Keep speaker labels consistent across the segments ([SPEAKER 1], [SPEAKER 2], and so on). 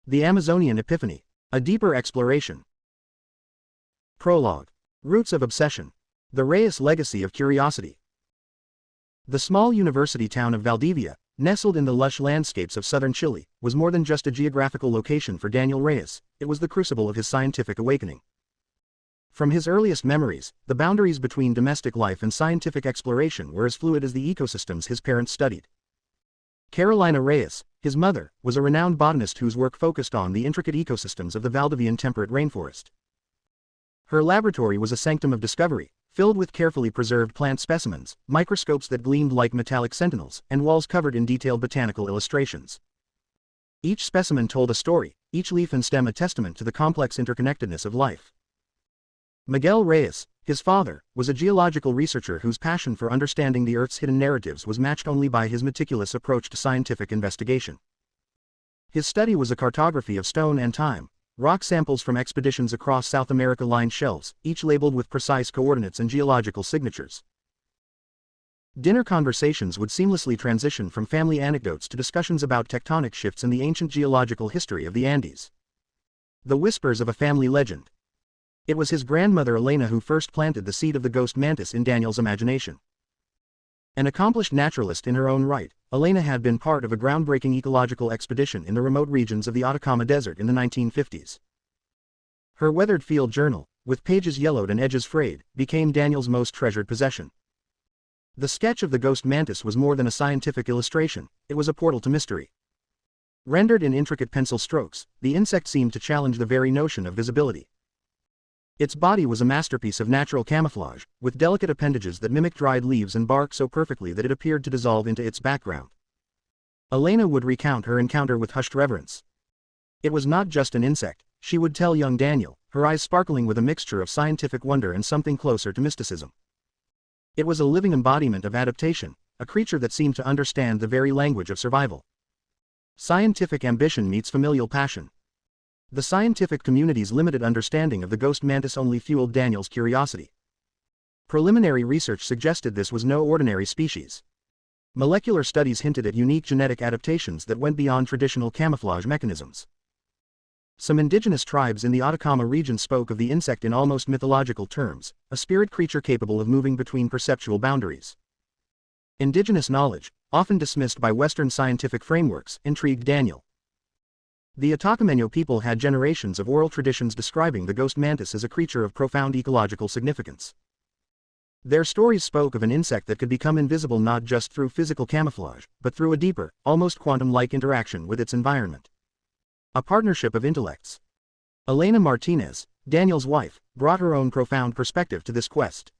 [SPEAKER 1] The Amazonian Epiphany. A deeper exploration. Prologue. Roots of obsession. The Reyes legacy of curiosity. The small university town of Valdivia, nestled in the lush landscapes of southern Chile, was more than just a geographical location for Daniel Reyes, it was the crucible of his scientific awakening. From his earliest memories, the boundaries between domestic life and scientific exploration were as fluid as the ecosystems his parents studied. Carolina Reyes, his mother, was a renowned botanist whose work focused on the intricate ecosystems of the Valdivian temperate rainforest. Her laboratory was a sanctum of discovery, filled with carefully preserved plant specimens, microscopes that gleamed like metallic sentinels, and walls covered in detailed botanical illustrations. Each specimen told a story, each leaf and stem a testament to the complex interconnectedness of life. Miguel Reyes, his father, was a geological researcher whose passion for understanding the Earth's hidden narratives was matched only by his meticulous approach to scientific investigation. His study was a cartography of stone and time, rock samples from expeditions across South America lined shelves, each labeled with precise coordinates and geological signatures. Dinner conversations would seamlessly transition from family anecdotes to discussions about tectonic shifts in the ancient geological history of the Andes. The whispers of a family legend. It was his grandmother Elena who first planted the seed of the ghost mantis in Daniel's imagination. An accomplished naturalist in her own right, Elena had been part of a groundbreaking ecological expedition in the remote regions of the Atacama Desert in the 1950s. Her weathered field journal, with pages yellowed and edges frayed, became Daniel's most treasured possession. The sketch of the ghost mantis was more than a scientific illustration, it was a portal to mystery. Rendered in intricate pencil strokes, the insect seemed to challenge the very notion of visibility. Its body was a masterpiece of natural camouflage, with delicate appendages that mimicked dried leaves and bark so perfectly that it appeared to dissolve into its background. Elena would recount her encounter with hushed reverence. It was not just an insect, she would tell young Daniel, her eyes sparkling with a mixture of scientific wonder and something closer to mysticism. It was a living embodiment of adaptation, a creature that seemed to understand the very language of survival. Scientific ambition meets familial passion. The scientific community's limited understanding of the ghost mantis only fueled Daniel's curiosity. Preliminary research suggested this was no ordinary species. Molecular studies hinted at unique genetic adaptations that went beyond traditional camouflage mechanisms. Some indigenous tribes in the Atacama region spoke of the insect in almost mythological terms, a spirit creature capable of moving between perceptual boundaries. Indigenous knowledge, often dismissed by Western scientific frameworks, intrigued Daniel. The Atacameño people had generations of oral traditions describing the ghost mantis as a creature of profound ecological significance. Their stories spoke of an insect that could become invisible not just through physical camouflage, but through a deeper, almost quantum-like interaction with its environment. A partnership of intellects. Elena Martinez, Daniel's wife, brought her own profound perspective to this quest.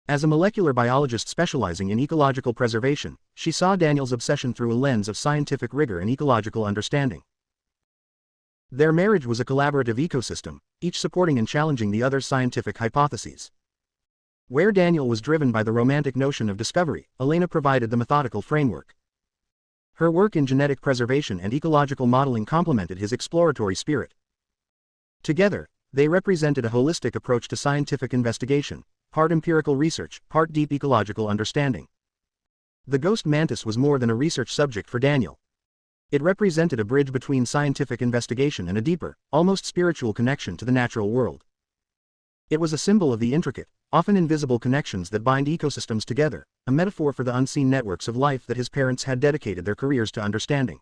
[SPEAKER 1] As a molecular biologist specializing in ecological preservation, she saw Daniel's obsession through a lens of scientific rigor and ecological understanding. Their marriage was a collaborative ecosystem, each supporting and challenging the other's scientific hypotheses. Where Daniel was driven by the romantic notion of discovery, Elena provided the methodical framework. Her work in genetic preservation and ecological modeling complemented his exploratory spirit. Together, they represented a holistic approach to scientific investigation, part empirical research, part deep ecological understanding. The ghost mantis was more than a research subject for Daniel. It represented a bridge between scientific investigation and a deeper, almost spiritual connection to the natural world. It was a symbol of the intricate, often invisible connections that bind ecosystems together, a metaphor for the unseen networks of life that his parents had dedicated their careers to understanding.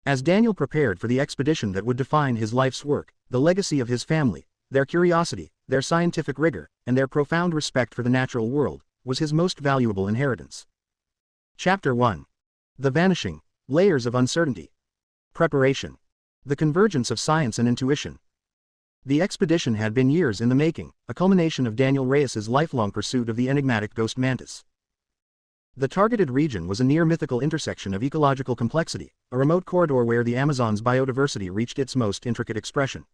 [SPEAKER 1] As Daniel prepared for the expedition that would define his life's work, the legacy of his family, their curiosity, their scientific rigor, and their profound respect for the natural world, was his most valuable inheritance. Chapter 1. The Vanishing. Layers of uncertainty. Preparation. The convergence of science and intuition. The expedition had been years in the making, a culmination of Daniel Reyes's lifelong pursuit of the enigmatic ghost mantis. The targeted region was a near-mythical intersection of ecological complexity, a remote corridor where the Amazon's biodiversity reached its most intricate expression.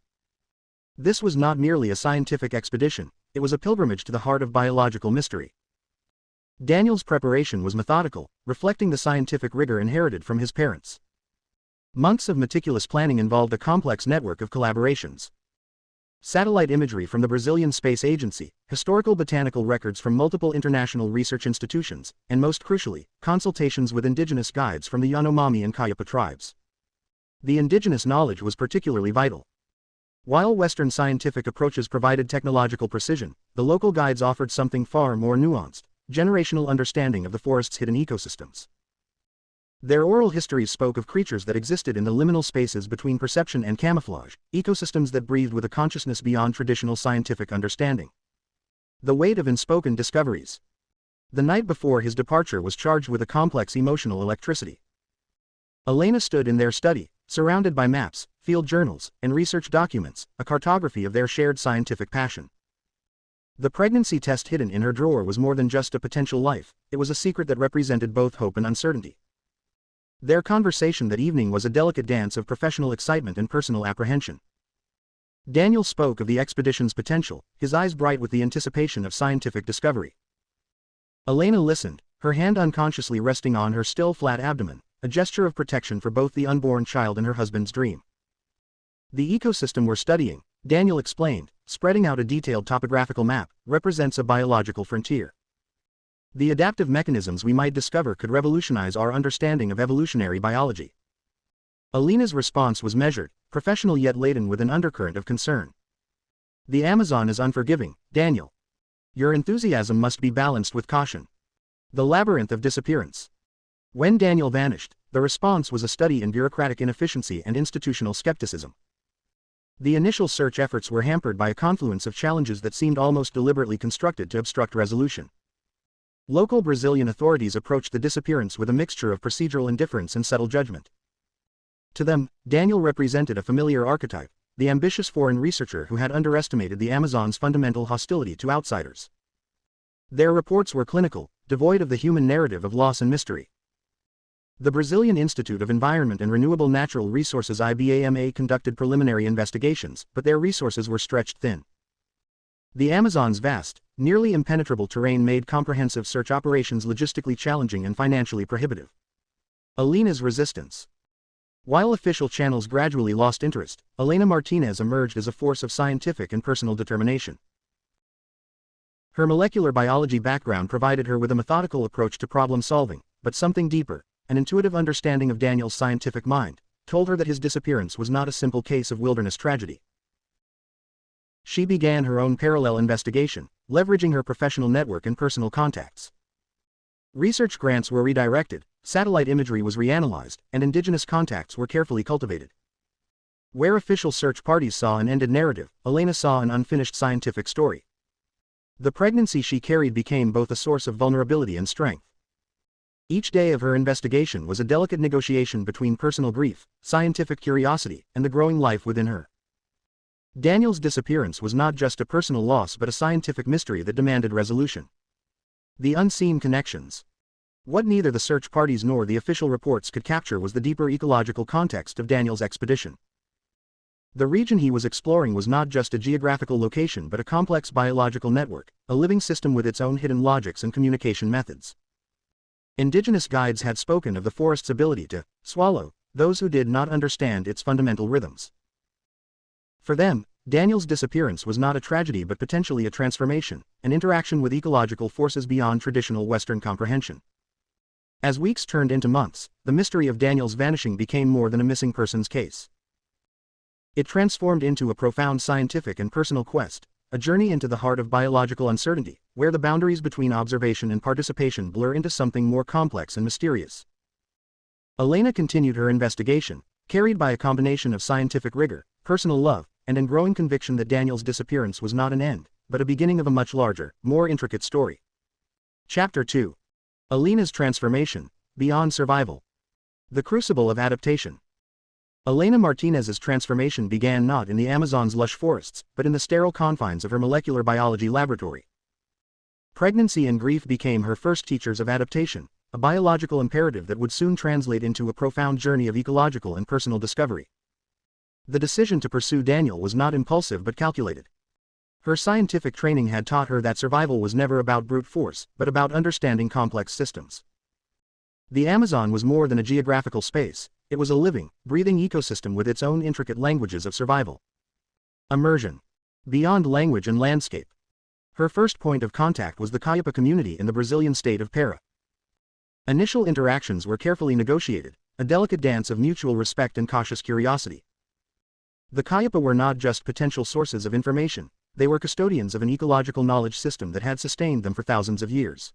[SPEAKER 1] This was not merely a scientific expedition, it was a pilgrimage to the heart of biological mystery. Daniel's preparation was methodical, reflecting the scientific rigor inherited from his parents. Months of meticulous planning involved a complex network of collaborations. Satellite imagery from the Brazilian Space Agency, historical botanical records from multiple international research institutions, and most crucially, consultations with indigenous guides from the Yanomami and Kayapa tribes. The indigenous knowledge was particularly vital. While Western scientific approaches provided technological precision, the local guides offered something far more nuanced: generational understanding of the forest's hidden ecosystems. Their oral histories spoke of creatures that existed in the liminal spaces between perception and camouflage, ecosystems that breathed with a consciousness beyond traditional scientific understanding. The weight of unspoken discoveries. The night before his departure was charged with a complex emotional electricity. Elena stood in their study, surrounded by maps, field journals, and research documents, a cartography of their shared scientific passion. The pregnancy test hidden in her drawer was more than just a potential life, it was a secret that represented both hope and uncertainty. Their conversation that evening was a delicate dance of professional excitement and personal apprehension. Daniel spoke of the expedition's potential, his eyes bright with the anticipation of scientific discovery. Elena listened, her hand unconsciously resting on her still flat abdomen, a gesture of protection for both the unborn child and her husband's dream. The ecosystem we're studying, Daniel explained, spreading out a detailed topographical map, represents a biological frontier. The adaptive mechanisms we might discover could revolutionize our understanding of evolutionary biology. Elena's response was measured, professional yet laden with an undercurrent of concern. The Amazon is unforgiving, Daniel. Your enthusiasm must be balanced with caution. The labyrinth of disappearance. When Daniel vanished, the response was a study in bureaucratic inefficiency and institutional skepticism. The initial search efforts were hampered by a confluence of challenges that seemed almost deliberately constructed to obstruct resolution. Local Brazilian authorities approached the disappearance with a mixture of procedural indifference and subtle judgment. To them, Daniel represented a familiar archetype, the ambitious foreign researcher who had underestimated the Amazon's fundamental hostility to outsiders. Their reports were clinical, devoid of the human narrative of loss and mystery. The Brazilian Institute of Environment and Renewable Natural Resources IBAMA conducted preliminary investigations, but their resources were stretched thin. The Amazon's vast, nearly impenetrable terrain made comprehensive search operations logistically challenging and financially prohibitive. Elena's resistance. While official channels gradually lost interest, Elena Martinez emerged as a force of scientific and personal determination. Her molecular biology background provided her with a methodical approach to problem solving, but something deeper, an intuitive understanding of Daniel's scientific mind, told her that his disappearance was not a simple case of wilderness tragedy. She began her own parallel investigation, leveraging her professional network and personal contacts. Research grants were redirected, satellite imagery was reanalyzed, and indigenous contacts were carefully cultivated. Where official search parties saw an ended narrative, Elena saw an unfinished scientific story. The pregnancy she carried became both a source of vulnerability and strength. Each day of her investigation was a delicate negotiation between personal grief, scientific curiosity, and the growing life within her. Daniel's disappearance was not just a personal loss but a scientific mystery that demanded resolution. The unseen connections. What neither the search parties nor the official reports could capture was the deeper ecological context of Daniel's expedition. The region he was exploring was not just a geographical location but a complex biological network, a living system with its own hidden logics and communication methods. Indigenous guides had spoken of the forest's ability to swallow those who did not understand its fundamental rhythms. For them, Daniel's disappearance was not a tragedy but potentially a transformation, an interaction with ecological forces beyond traditional Western comprehension. As weeks turned into months, the mystery of Daniel's vanishing became more than a missing persons case. It transformed into a profound scientific and personal quest, a journey into the heart of biological uncertainty, where the boundaries between observation and participation blur into something more complex and mysterious. Elena continued her investigation, carried by a combination of scientific rigor, personal love, and a growing conviction that Daniel's disappearance was not an end, but a beginning of a much larger, more intricate story. Chapter 2. Elena's transformation, beyond survival. The crucible of adaptation. Elena Martinez's transformation began not in the Amazon's lush forests, but in the sterile confines of her molecular biology laboratory. Pregnancy and grief became her first teachers of adaptation, a biological imperative that would soon translate into a profound journey of ecological and personal discovery. The decision to pursue Daniel was not impulsive but calculated. Her scientific training had taught her that survival was never about brute force, but about understanding complex systems. The Amazon was more than a geographical space, it was a living, breathing ecosystem with its own intricate languages of survival. Immersion. Beyond language and landscape. Her first point of contact was the Caiapa community in the Brazilian state of Para. Initial interactions were carefully negotiated, a delicate dance of mutual respect and cautious curiosity. The Kayapa were not just potential sources of information, they were custodians of an ecological knowledge system that had sustained them for thousands of years.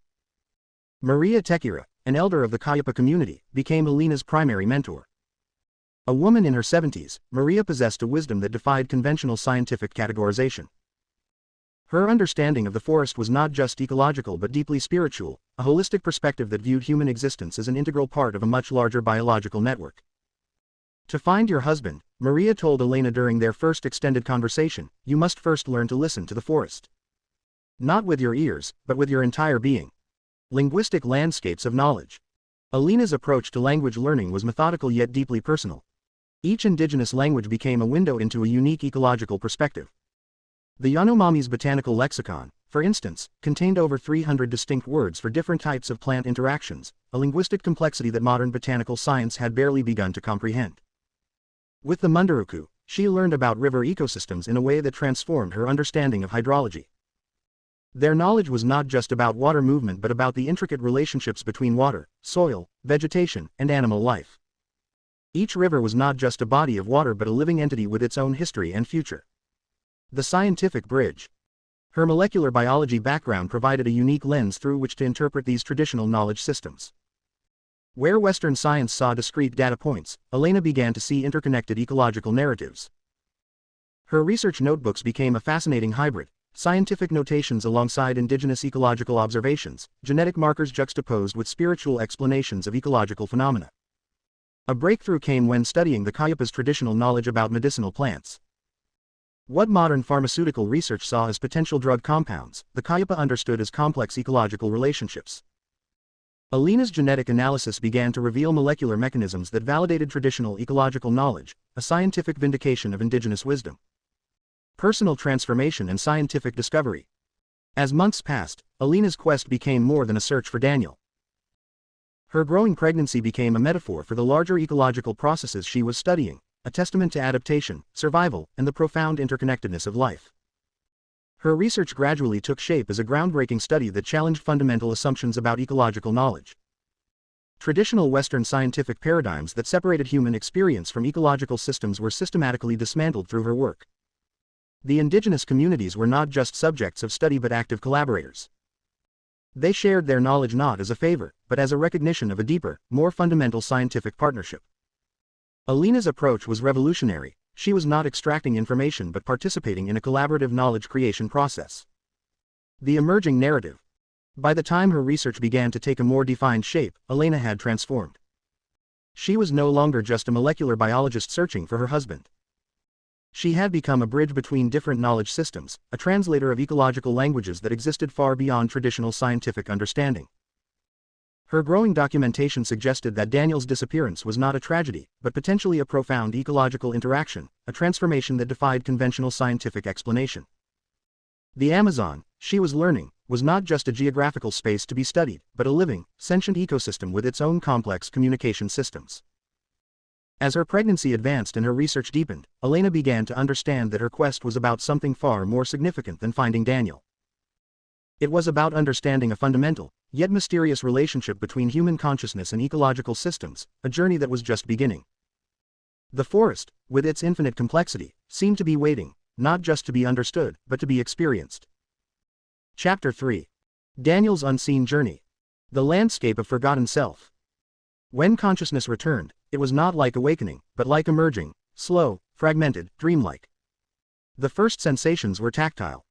[SPEAKER 1] Maria Tekira, an elder of the Kayapa community, became Alina's primary mentor. A woman in her 70s, Maria possessed a wisdom that defied conventional scientific categorization. Her understanding of the forest was not just ecological but deeply spiritual, a holistic perspective that viewed human existence as an integral part of a much larger biological network. To find your husband, Maria told Elena during their first extended conversation, you must first learn to listen to the forest. Not with your ears, but with your entire being. Linguistic landscapes of knowledge. Elena's approach to language learning was methodical yet deeply personal. Each indigenous language became a window into a unique ecological perspective. The Yanomami's botanical lexicon, for instance, contained over 300 distinct words for different types of plant interactions, a linguistic complexity that modern botanical science had barely begun to comprehend. With the Munduruku, she learned about river ecosystems in a way that transformed her understanding of hydrology. Their knowledge was not just about water movement but about the intricate relationships between water, soil, vegetation, and animal life. Each river was not just a body of water but a living entity with its own history and future. The scientific bridge. Her molecular biology background provided a unique lens through which to interpret these traditional knowledge systems. Where Western science saw discrete data points, Elena began to see interconnected ecological narratives. Her research notebooks became a fascinating hybrid, scientific notations alongside indigenous ecological observations, genetic markers juxtaposed with spiritual explanations of ecological phenomena. A breakthrough came when studying the Kayapa's traditional knowledge about medicinal plants. What modern pharmaceutical research saw as potential drug compounds, the Kayapa understood as complex ecological relationships. Elena's genetic analysis began to reveal molecular mechanisms that validated traditional ecological knowledge, a scientific vindication of indigenous wisdom. Personal transformation and scientific discovery. As months passed, Elena's quest became more than a search for Daniel. Her growing pregnancy became a metaphor for the larger ecological processes she was studying, a testament to adaptation, survival, and the profound interconnectedness of life. Her research gradually took shape as a groundbreaking study that challenged fundamental assumptions about ecological knowledge. Traditional Western scientific paradigms that separated human experience from ecological systems were systematically dismantled through her work. The indigenous communities were not just subjects of study but active collaborators. They shared their knowledge not as a favor, but as a recognition of a deeper, more fundamental scientific partnership. Elena's approach was revolutionary. She was not extracting information but participating in a collaborative knowledge creation process. The emerging narrative. By the time her research began to take a more defined shape, Elena had transformed. She was no longer just a molecular biologist searching for her husband. She had become a bridge between different knowledge systems, a translator of ecological languages that existed far beyond traditional scientific understanding. Her growing documentation suggested that Daniel's disappearance was not a tragedy, but potentially a profound ecological interaction, a transformation that defied conventional scientific explanation. The Amazon, she was learning, was not just a geographical space to be studied, but a living, sentient ecosystem with its own complex communication systems. As her pregnancy advanced and her research deepened, Elena began to understand that her quest was about something far more significant than finding Daniel. It was about understanding a fundamental, yet mysterious relationship between human consciousness and ecological systems, a journey that was just beginning. The forest, with its infinite complexity, seemed to be waiting, not just to be understood, but to be experienced. Chapter 3. Daniel's Unseen Journey. The Landscape of Forgotten Self. When consciousness returned, it was not like awakening, but like emerging, slow, fragmented, dreamlike. The first sensations were tactile.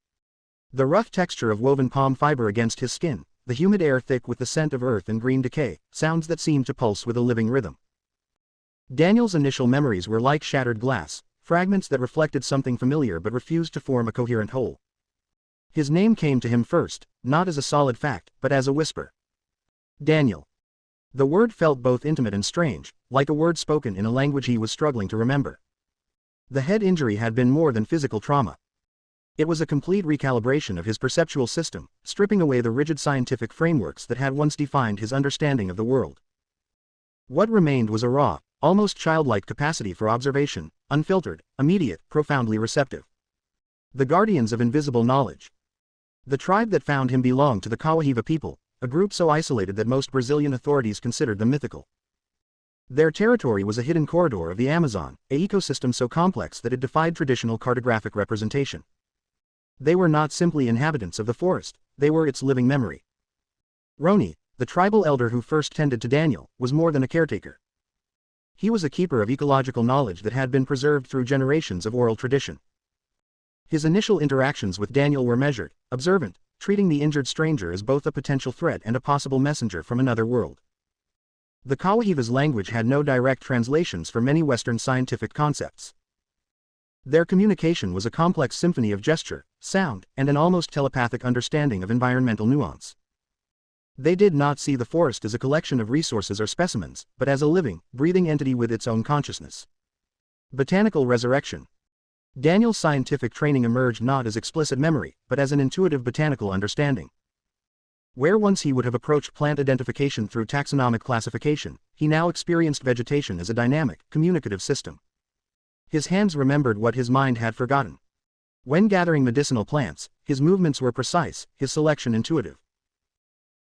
[SPEAKER 1] The rough texture of woven palm fiber against his skin, the humid air thick with the scent of earth and green decay, sounds that seemed to pulse with a living rhythm. Daniel's initial memories were like shattered glass, fragments that reflected something familiar but refused to form a coherent whole. His name came to him first, not as a solid fact, but as a whisper. Daniel. The word felt both intimate and strange, like a word spoken in a language he was struggling to remember. The head injury had been more than physical trauma. It was a complete recalibration of his perceptual system, stripping away the rigid scientific frameworks that had once defined his understanding of the world. What remained was a raw, almost childlike capacity for observation, unfiltered, immediate, profoundly receptive. The guardians of invisible knowledge. The tribe that found him belonged to the Kawahiva people, a group so isolated that most Brazilian authorities considered them mythical. Their territory was a hidden corridor of the Amazon, an ecosystem so complex that it defied traditional cartographic representation. They were not simply inhabitants of the forest, they were its living memory. Roni, the tribal elder who first tended to Daniel, was more than a caretaker. He was a keeper of ecological knowledge that had been preserved through generations of oral tradition. His initial interactions with Daniel were measured, observant, treating the injured stranger as both a potential threat and a possible messenger from another world. The Kawahiva's language had no direct translations for many Western scientific concepts. Their communication was a complex symphony of gesture, sound, and an almost telepathic understanding of environmental nuance. They did not see the forest as a collection of resources or specimens, but as a living, breathing entity with its own consciousness. Botanical resurrection. Daniel's scientific training emerged not as explicit memory, but as an intuitive botanical understanding. Where once he would have approached plant identification through taxonomic classification, he now experienced vegetation as a dynamic, communicative system. His hands remembered what his mind had forgotten. When gathering medicinal plants, his movements were precise, his selection intuitive.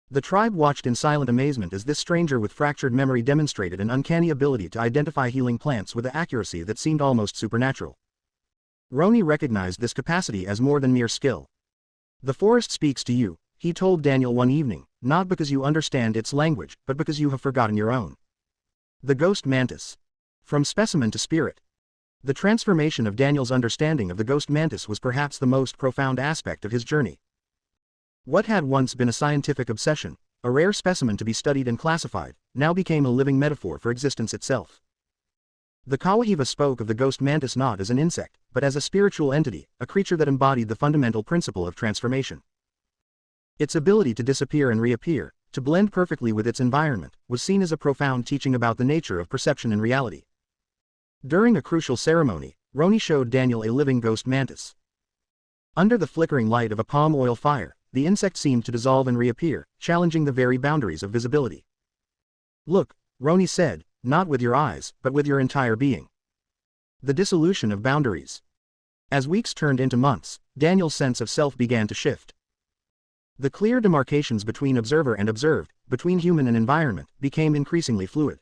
[SPEAKER 1] The tribe watched in silent amazement as this stranger with fractured memory demonstrated an uncanny ability to identify healing plants with an accuracy that seemed almost supernatural. Roni recognized this capacity as more than mere skill. "The forest speaks to you," he told Daniel one evening, "not because you understand its language, but because you have forgotten your own." The ghost mantis. From specimen to spirit. The transformation of Daniel's understanding of the ghost mantis was perhaps the most profound aspect of his journey. What had once been a scientific obsession, a rare specimen to be studied and classified, now became a living metaphor for existence itself. The Kawahiva spoke of the ghost mantis not as an insect, but as a spiritual entity, a creature that embodied the fundamental principle of transformation. Its ability to disappear and reappear, to blend perfectly with its environment, was seen as a profound teaching about the nature of perception and reality. During a crucial ceremony, Roni showed Daniel a living ghost mantis. Under the flickering light of a palm oil fire, the insect seemed to dissolve and reappear, challenging the very boundaries of visibility. "Look," Roni said, "not with your eyes, but with your entire being." The dissolution of boundaries. As weeks turned into months, Daniel's sense of self began to shift. The clear demarcations between observer and observed, between human and environment, became increasingly fluid.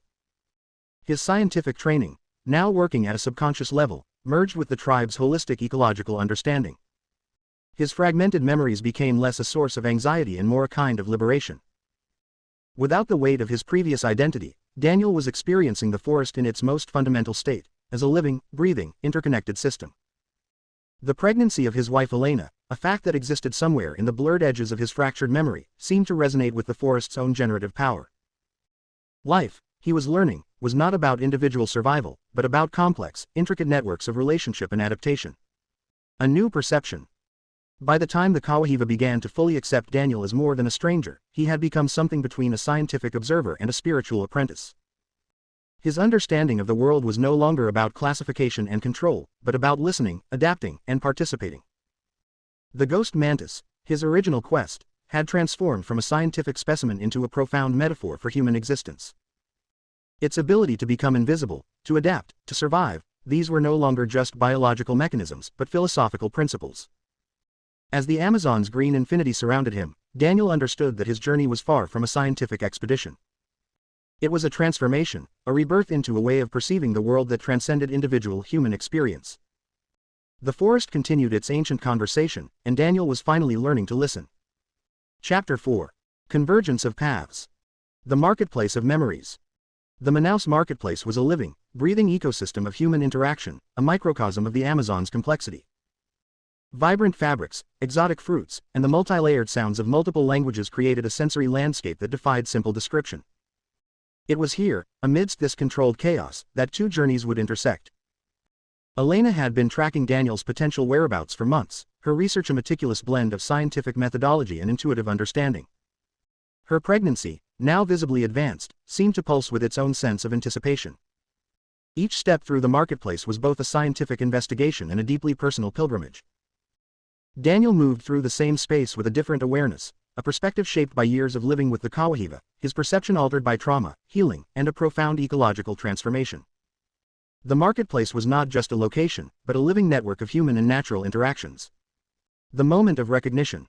[SPEAKER 1] His scientific training, now working at a subconscious level, merged with the tribe's holistic ecological understanding. His fragmented memories became less a source of anxiety and more a kind of liberation. Without the weight of his previous identity, Daniel was experiencing the forest in its most fundamental state, as a living, breathing, interconnected system. The pregnancy of his wife Elena, a fact that existed somewhere in the blurred edges of his fractured memory, seemed to resonate with the forest's own generative power. Life, he was learning, was not about individual survival, but about complex, intricate networks of relationship and adaptation. A new perception. By the time the Kawahiva began to fully accept Daniel as more than a stranger, he had become something between a scientific observer and a spiritual apprentice. His understanding of the world was no longer about classification and control, but about listening, adapting, and participating. The ghost mantis, his original quest, had transformed from a scientific specimen into a profound metaphor for human existence. Its ability to become invisible, to adapt, to survive, these were no longer just biological mechanisms, but philosophical principles. As the Amazon's green infinity surrounded him, Daniel understood that his journey was far from a scientific expedition. It was a transformation, a rebirth into a way of perceiving the world that transcended individual human experience. The forest continued its ancient conversation, and Daniel was finally learning to listen. Chapter 4. Convergence of Paths. The Marketplace of Memories. The Manaus Marketplace was a living, breathing ecosystem of human interaction, a microcosm of the Amazon's complexity. Vibrant fabrics, exotic fruits, and the multi-layered sounds of multiple languages created a sensory landscape that defied simple description. It was here, amidst this controlled chaos, that two journeys would intersect. Elena had been tracking Daniel's potential whereabouts for months, her research a meticulous blend of scientific methodology and intuitive understanding. Her pregnancy, now visibly advanced, seemed to pulse with its own sense of anticipation. Each step through the marketplace was both a scientific investigation and a deeply personal pilgrimage. Daniel moved through the same space with a different awareness, a perspective shaped by years of living with the Kawahiva, his perception altered by trauma, healing, and a profound ecological transformation. The marketplace was not just a location, but a living network of human and natural interactions. The moment of recognition.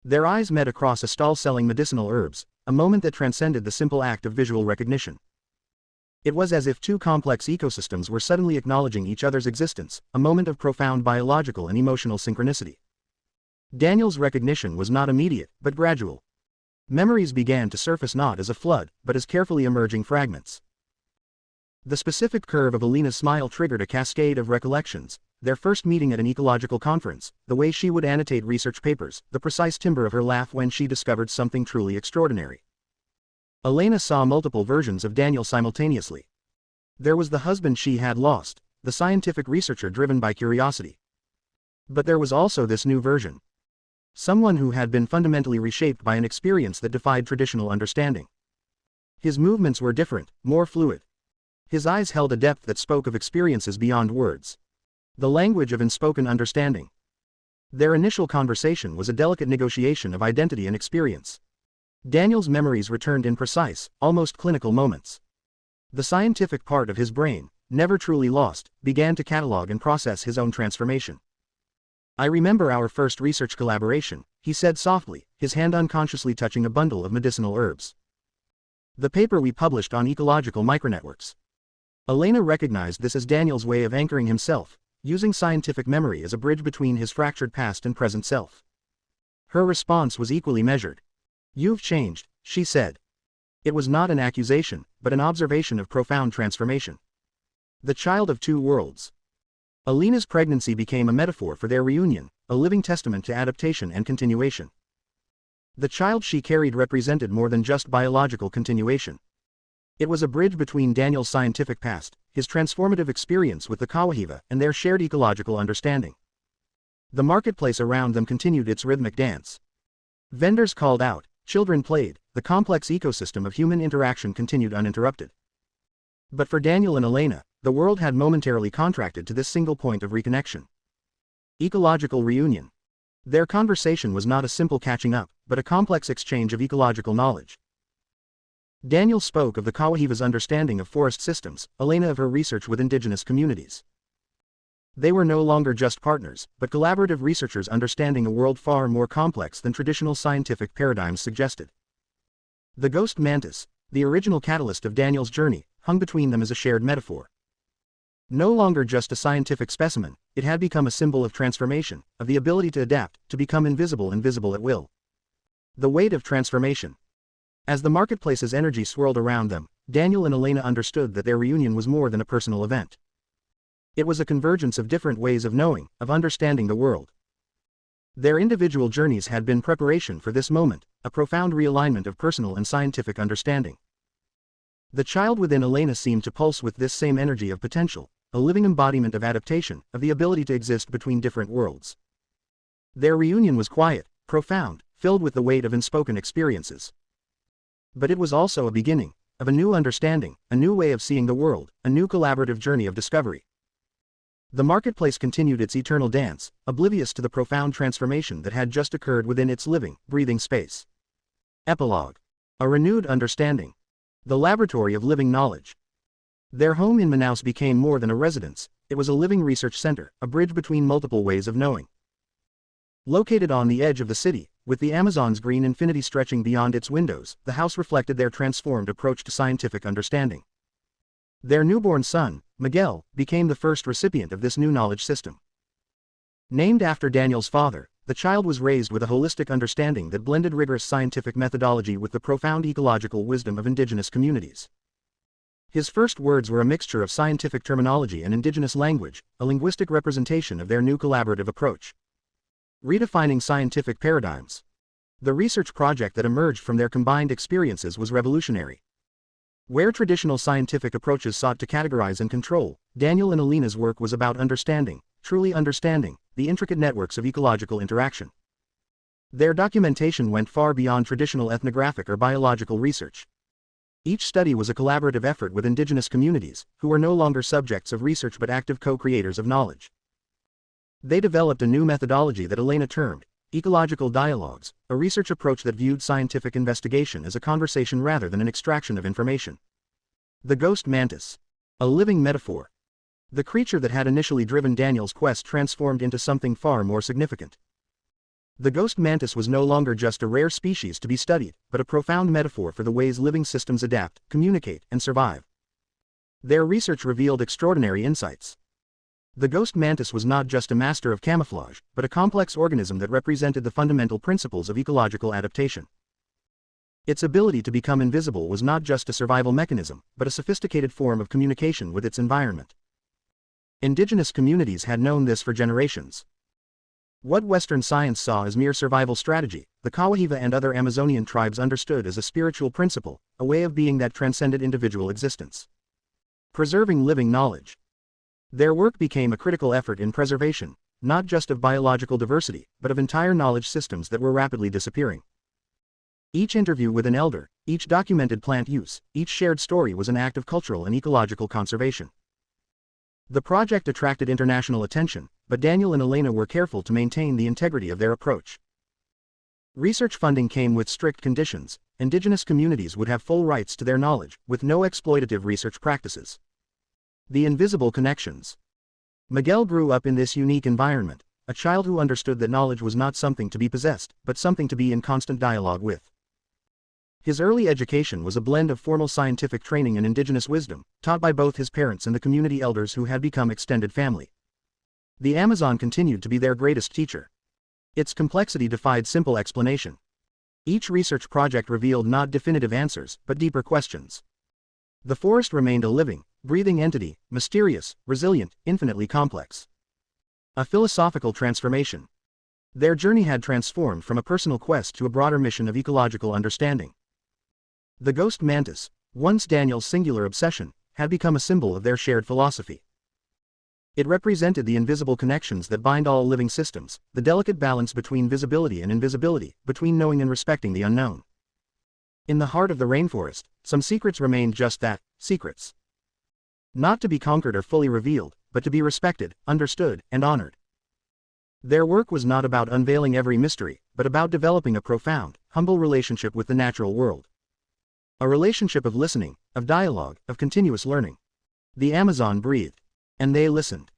[SPEAKER 1] Their eyes met across a stall selling medicinal herbs, a moment that transcended the simple act of visual recognition. It was as if two complex ecosystems were suddenly acknowledging each other's existence, a moment of profound biological and emotional synchronicity. Daniel's recognition was not immediate, but gradual. Memories began to surface not as a flood, but as carefully emerging fragments. The specific curve of Alina's smile triggered a cascade of recollections: their first meeting at an ecological conference, the way she would annotate research papers, the precise timbre of her laugh when she discovered something truly extraordinary. Elena saw multiple versions of Daniel simultaneously. There was the husband she had lost, the scientific researcher driven by curiosity. But there was also this new version. Someone who had been fundamentally reshaped by an experience that defied traditional understanding. His movements were different, more fluid. His eyes held a depth that spoke of experiences beyond words. The language of unspoken understanding. Their initial conversation was a delicate negotiation of identity and experience. Daniel's memories returned in precise, almost clinical moments. The scientific part of his brain, never truly lost, began to catalog and process his own transformation. "I remember our first research collaboration," he said softly, his hand unconsciously touching a bundle of medicinal herbs. "The paper we published on ecological micronetworks." Elena recognized this as Daniel's way of anchoring himself, using scientific memory as a bridge between his fractured past and present self. Her response was equally measured. "You've changed," she said. It was not an accusation, but an observation of profound transformation. The child of two worlds. Elena's pregnancy became a metaphor for their reunion, a living testament to adaptation and continuation. The child she carried represented more than just biological continuation. It was a bridge between Daniel's scientific past, his transformative experience with the Kawahiva, and their shared ecological understanding. The marketplace around them continued its rhythmic dance. Vendors called out, children played, the complex ecosystem of human interaction continued uninterrupted. But for Daniel and Elena, the world had momentarily contracted to this single point of reconnection. Ecological reunion. Their conversation was not a simple catching up, but a complex exchange of ecological knowledge. Daniel spoke of the Kawahiva's understanding of forest systems, Elena of her research with indigenous communities. They were no longer just partners, but collaborative researchers understanding a world far more complex than traditional scientific paradigms suggested. The ghost mantis, the original catalyst of Daniel's journey, hung between them as a shared metaphor. No longer just a scientific specimen, it had become a symbol of transformation, of the ability to adapt, to become invisible at will. The weight of transformation. As the marketplace's energy swirled around them, Daniel and Elena understood that their reunion was more than a personal event. It was a convergence of different ways of knowing, of understanding the world. Their individual journeys had been preparation for this moment, a profound realignment of personal and scientific understanding. The child within Elena seemed to pulse with this same energy of potential, a living embodiment of adaptation, of the ability to exist between different worlds. Their reunion was quiet, profound, filled with the weight of unspoken experiences. But it was also a beginning, of a new understanding, a new way of seeing the world, a new collaborative journey of discovery. The marketplace continued its eternal dance, oblivious to the profound transformation that had just occurred within its living, breathing space. Epilogue. A renewed understanding. The laboratory of living knowledge. Their home in Manaus became more than a residence, it was a living research center, a bridge between multiple ways of knowing. Located on the edge of the city, with the Amazon's green infinity stretching beyond its windows, the house reflected their transformed approach to scientific understanding. Their newborn son, Miguel, became the first recipient of this new knowledge system. Named after Daniel's father, the child was raised with a holistic understanding that blended rigorous scientific methodology with the profound ecological wisdom of indigenous communities. His first words were a mixture of scientific terminology and indigenous language, a linguistic representation of their new collaborative approach. Redefining scientific paradigms. The research project that emerged from their combined experiences was revolutionary. Where traditional scientific approaches sought to categorize and control, Daniel and Elena's work was about understanding, truly understanding, the intricate networks of ecological interaction. Their documentation went far beyond traditional ethnographic or biological research. Each study was a collaborative effort with indigenous communities, who were no longer subjects of research but active co-creators of knowledge. They developed a new methodology that Elena termed ecological dialogues, a research approach that viewed scientific investigation as a conversation rather than an extraction of information. The ghost mantis. A living metaphor. The creature that had initially driven Daniel's quest transformed into something far more significant. The ghost mantis was no longer just a rare species to be studied, but a profound metaphor for the ways living systems adapt, communicate, and survive. Their research revealed extraordinary insights. The ghost mantis was not just a master of camouflage, but a complex organism that represented the fundamental principles of ecological adaptation. Its ability to become invisible was not just a survival mechanism, but a sophisticated form of communication with its environment. Indigenous communities had known this for generations. What Western science saw as mere survival strategy, the Kawahiva and other Amazonian tribes understood as a spiritual principle, a way of being that transcended individual existence. Preserving living knowledge. Their work became a critical effort in preservation, not just of biological diversity, but of entire knowledge systems that were rapidly disappearing. Each interview with an elder, each documented plant use, each shared story was an act of cultural and ecological conservation. The project attracted international attention, but Daniel and Elena were careful to maintain the integrity of their approach. Research funding came with strict conditions. Indigenous communities would have full rights to their knowledge, with no exploitative research practices. The invisible connections. Miguel grew up in this unique environment, a child who understood that knowledge was not something to be possessed, but something to be in constant dialogue with. His early education was a blend of formal scientific training and indigenous wisdom, taught by both his parents and the community elders who had become extended family. The Amazon continued to be their greatest teacher. Its complexity defied simple explanation. Each research project revealed not definitive answers, but deeper questions. The forest remained a living, breathing entity, mysterious, resilient, infinitely complex. A philosophical transformation. Their journey had transformed from a personal quest to a broader mission of ecological understanding. The ghost mantis, once Daniel's singular obsession, had become a symbol of their shared philosophy. It represented the invisible connections that bind all living systems, the delicate balance between visibility and invisibility, between knowing and respecting the unknown. In the heart of the rainforest, some secrets remained just that, secrets. Not to be conquered or fully revealed, but to be respected, understood, and honored. Their work was not about unveiling every mystery, but about developing a profound, humble relationship with the natural world. A relationship of listening, of dialogue, of continuous learning. The Amazon breathed. And they listened.